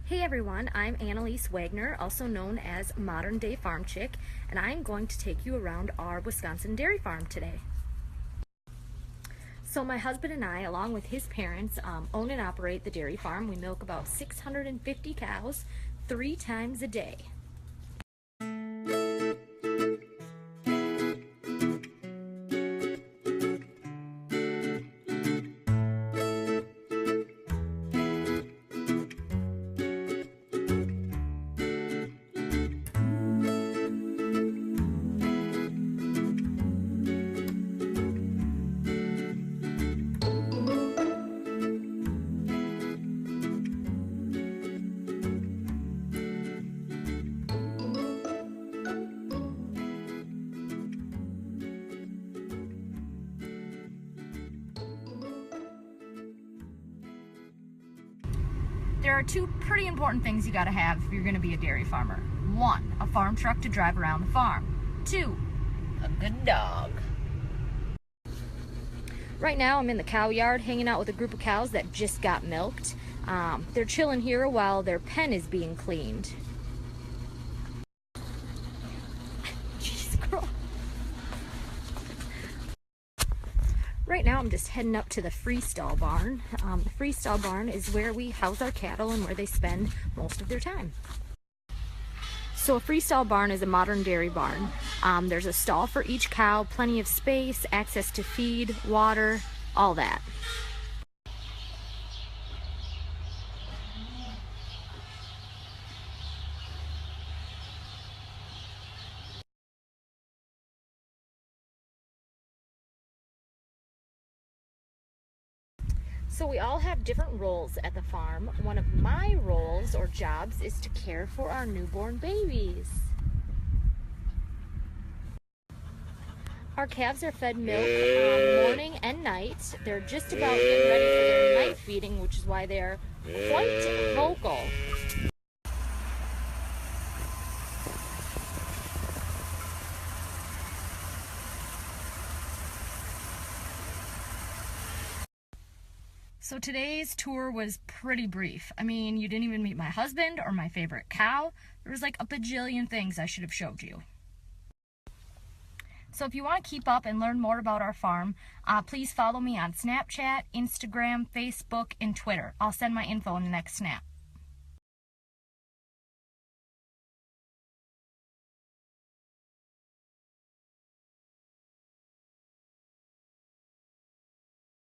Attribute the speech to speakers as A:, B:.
A: Hey everyone, I'm Annalise Wagner, also known as Modern Day Farm Chick, and I'm going to take you around our Wisconsin dairy farm today. So my husband and I, along with his parents, own and operate the dairy farm. We milk about 650 cows 3 times a day. There are 2 pretty important things you gotta have if you're gonna be a dairy farmer. 1, a farm truck to drive around the farm. 2, a good dog. Right now I'm in the cow yard hanging out with a group of cows that just got milked. They're chilling here while their pen is being cleaned. Jeez, girl. Right now I'm just heading up to the freestall barn. The freestall barn is where we house our cattle and where they spend most of their time. So a freestall barn is a modern dairy barn. There's a stall for each cow, plenty of space, access to feed, water, all that. So we all have different roles at the farm. One of my roles or jobs is to care for our newborn babies. Our calves are fed milk morning and night. They're just about getting ready for their night feeding, which is why they're quite vocal. So today's tour was pretty brief. I mean, you didn't even meet my husband or my favorite cow. There was like a bajillion things I should have showed you. So if you want to keep up and learn more about our farm, please follow me on Snapchat, Instagram, Facebook, and Twitter. I'll send my info in the next snap.